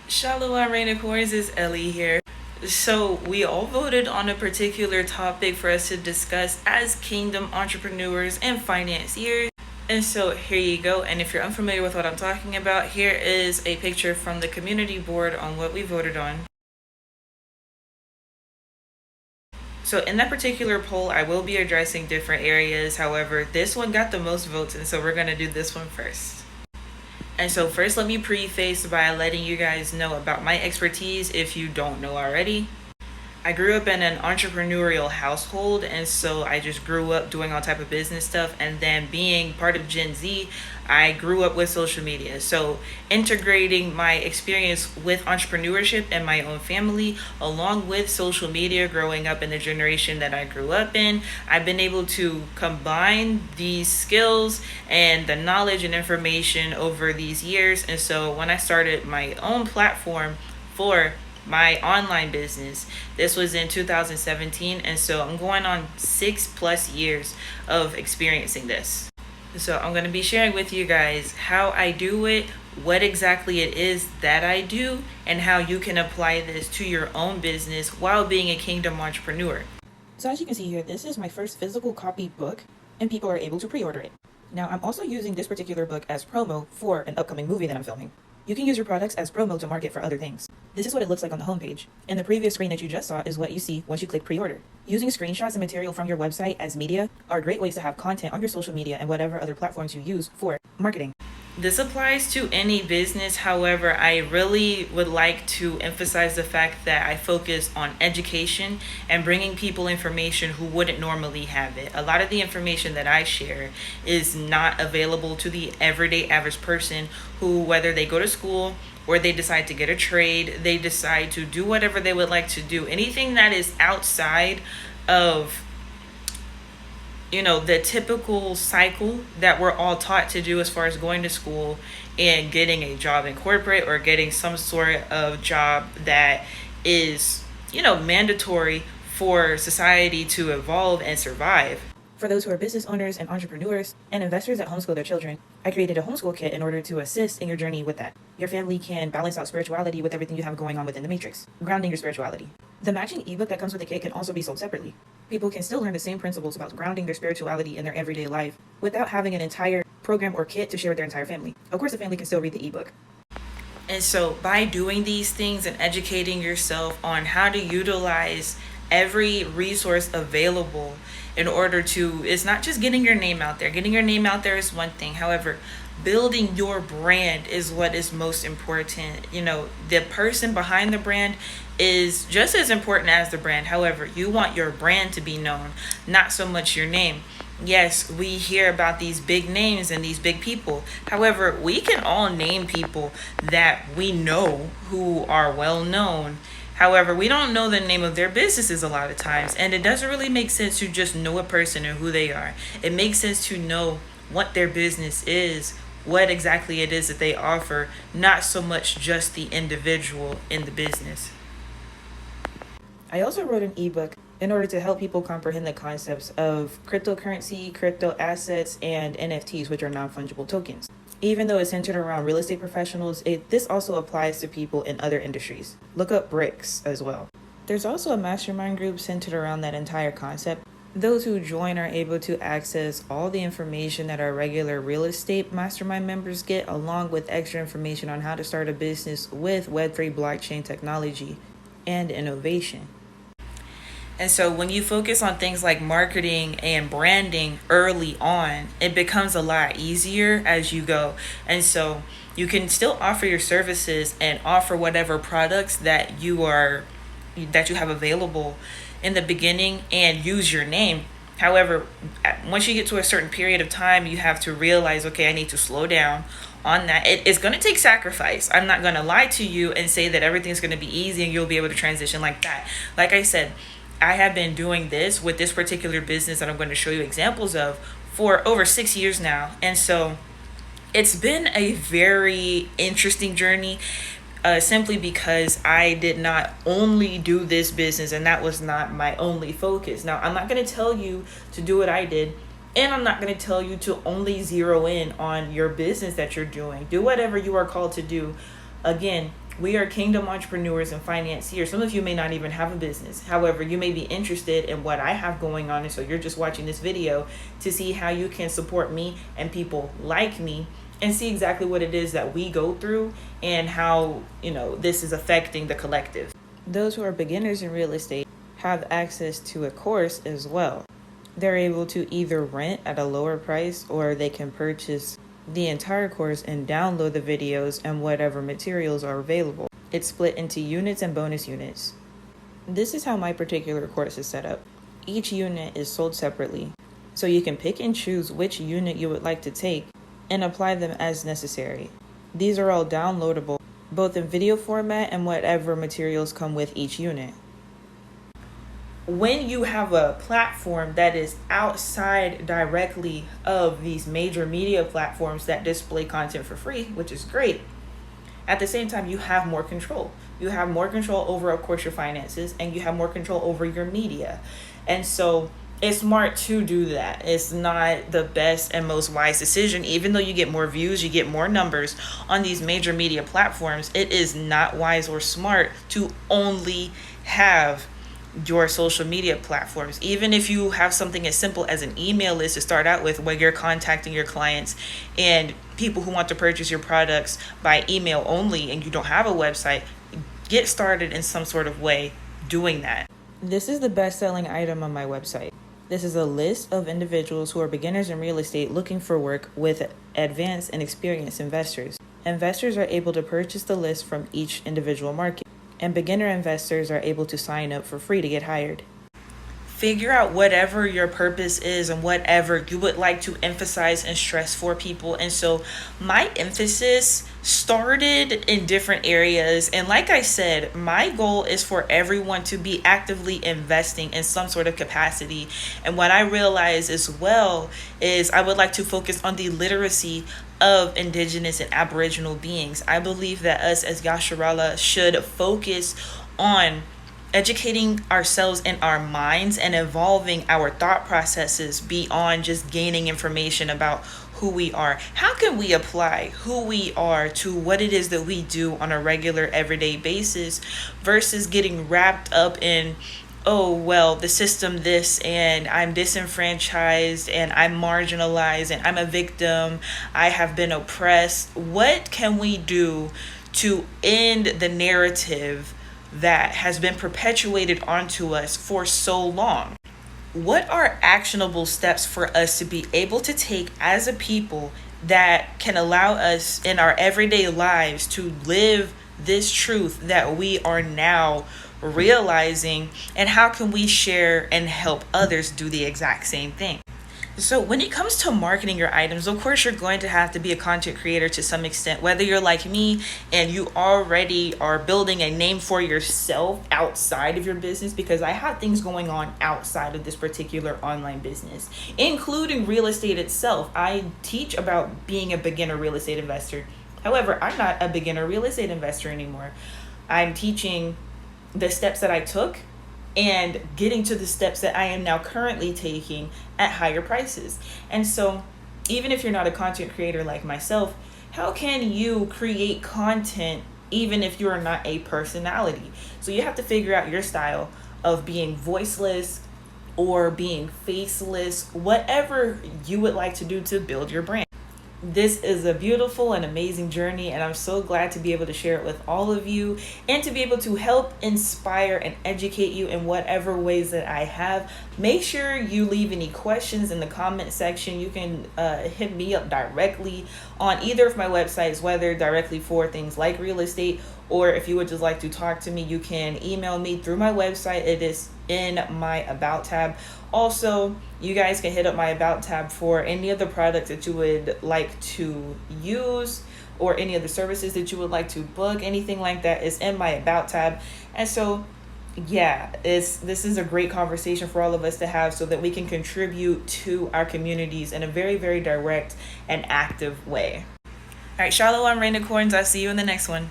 Shalom, Rain Accords, is Ellie here. So, we all voted on a particular topic for us to discuss as kingdom entrepreneurs and financiers. And so, here you go. And if you're unfamiliar with what I'm talking about, here is a picture from the community board on what we voted on. So, in that particular poll, I will be addressing different areas. However, this one got the most votes, and so we're going to do this one first. And so first, let me preface by letting you guys know about my expertise if you don't know already. I grew up in an entrepreneurial household, and so I just grew up doing all type of business stuff. And then being part of Gen Z, I grew up with social media. So integrating my experience with entrepreneurship and my own family, along with social media, growing up in the generation that I grew up in, I've been able to combine these skills and the knowledge and information over these years. And so when I started my own platform for my online business, this was in 2017, and so I'm going on 6+ years of experiencing this. So I'm going to be sharing with you guys how I do it, what exactly it is that I do, and how you can apply this to your own business while being a kingdom entrepreneur. So as you can see here, this is my first physical copy book, and people are able to pre-order it. Now I'm also using this particular book as promo for an upcoming movie that I'm filming. You can use your products as promo to market for other things. This is what it looks like on the homepage. And the previous screen that you just saw is what you see once you click pre-order. Using screenshots and material from your website as media are great ways to have content on your social media and whatever other platforms you use for marketing. This applies to any business. However, I really would like to emphasize the fact that I focus on education and bringing people information who wouldn't normally have it. A lot of the information that I share is not available to the everyday average person who, whether they go to school or they decide to get a trade, they decide to do whatever they would like to do. Anything that is outside of the typical cycle that we're all taught to do as far as going to school and getting a job in corporate or getting some sort of job that is, mandatory for society to evolve and survive. For those who are business owners and entrepreneurs and investors that homeschool their children, I created a homeschool kit in order to assist in your journey with that. Your family can balance out spirituality with everything you have going on within the matrix, grounding your spirituality. The matching ebook that comes with the kit can also be sold separately. People can still learn the same principles about grounding their spirituality in their everyday life without having an entire program or kit to share with their entire family. Of course, the family can still read the ebook. And so by doing these things and educating yourself on how to utilize every resource available in order to, it's not just getting your name out there. Getting your name out there is one thing. However, building your brand is what is most important. The person behind the brand is just as important as the brand. However, you want your brand to be known, not so much your name. Yes, we hear about these big names and these big people. However, we can all name people that we know who are well known. However, we don't know the name of their businesses a lot of times, and it doesn't really make sense to just know a person and who they are. It makes sense to know what their business is, what exactly it is that they offer, not so much just the individual in the business. I also wrote an ebook in order to help people comprehend the concepts of cryptocurrency, crypto assets, and NFTs, which are non-fungible tokens. Even though it's centered around real estate professionals, this also applies to people in other industries. Look up BRICS as well. There's also a mastermind group centered around that entire concept. Those who join are able to access all the information that our regular real estate mastermind members get, along with extra information on how to start a business with Web3 blockchain technology and innovation. And so when you focus on things like marketing and branding early on, it becomes a lot easier as you go. And so you can still offer your services and offer whatever products that you have available in the beginning and use your name. However, once you get to a certain period of time, you have to realize, okay, I need to slow down on that. It's going to take sacrifice. I'm not going to lie to you and say that everything's going to be easy and you'll be able to transition like that. Like I said, I have been doing this with this particular business that I'm going to show you examples of for over 6 years now. And so it's been a very interesting journey, simply because I did not only do this business and that was not my only focus. Now, I'm not going to tell you to do what I did, and I'm not going to tell you to only zero in on your business that you're doing. Do whatever you are called to do. Again, We are kingdom entrepreneurs and financiers. Some of you may not even have a business. However, you may be interested in what I have going on. And so you're just watching this video to see how you can support me and people like me and see exactly what it is that we go through and how, this is affecting the collective. Those who are beginners in real estate have access to a course as well. They're able to either rent at a lower price or they can purchase the entire course and download the videos and whatever materials are available. It's split into units and bonus units. This is how my particular course is set up. Each unit is sold separately, so you can pick and choose which unit you would like to take and apply them as necessary. These are all downloadable, both in video format and whatever materials come with each unit. When you have a platform that is outside directly of these major media platforms that display content for free, which is great, at the same time, you have more control. You have more control over, of course, your finances, and you have more control over your media. And so it's smart to do that. It's not the best and most wise decision. Even though you get more views, you get more numbers on these major media platforms, it is not wise or smart to only have your social media platforms. Even if you have something as simple as an email list to start out with, where you're contacting your clients and people who want to purchase your products by email only, and you don't have a website, get started in some sort of way doing that. This is the best-selling item on my website. This is a list of individuals who are beginners in real estate looking for work with advanced and experienced investors. Investors are able to purchase the list from each individual market, and beginner investors are able to sign up for free to get hired. Figure out whatever your purpose is and whatever you would like to emphasize and stress for people. And so my emphasis started in different areas. And like I said, my goal is for everyone to be actively investing in some sort of capacity. And what I realize as well is I would like to focus on the literacy of indigenous and aboriginal beings. I believe that us as Yasharala should focus on educating ourselves in our minds and evolving our thought processes beyond just gaining information about who we are. How can we apply who we are to what it is that we do on a regular everyday basis versus getting wrapped up in, oh, well, the system this, and I'm disenfranchised, and I'm marginalized, and I'm a victim, I have been oppressed. What can we do to end the narrative that has been perpetuated onto us for so long? What are actionable steps for us to be able to take as a people that can allow us in our everyday lives to live this truth that we are now realizing, and how can we share and help others do the exact same thing? So when it comes to marketing your items, of course, you're going to have to be a content creator to some extent, whether you're like me and you already are building a name for yourself outside of your business, because I have things going on outside of this particular online business, including real estate itself. I teach about being a beginner real estate investor. However, I'm not a beginner real estate investor anymore. I'm teaching the steps that I took and getting to the steps that I am now currently taking at higher prices. And so even if you're not a content creator like myself, how can you create content even if you are not a personality? So you have to figure out your style of being voiceless or being faceless, whatever you would like to do to build your brand. This is a beautiful and amazing journey, and I'm so glad to be able to share it with all of you and to be able to help inspire and educate you in whatever ways that I have. Make sure you leave any questions in the comment section. You can hit me up directly on either of my websites, whether directly for things like real estate, or if you would just like to talk to me, you can email me through my website. It is in my About tab. Also, you guys can hit up my About tab for any of the products that you would like to use or any of the services that you would like to book. Anything like that is in my About tab. And so, yeah, this is a great conversation for all of us to have so that we can contribute to our communities in a very, very direct and active way. All right, Shalom, Rainicorns. I'll see you in the next one.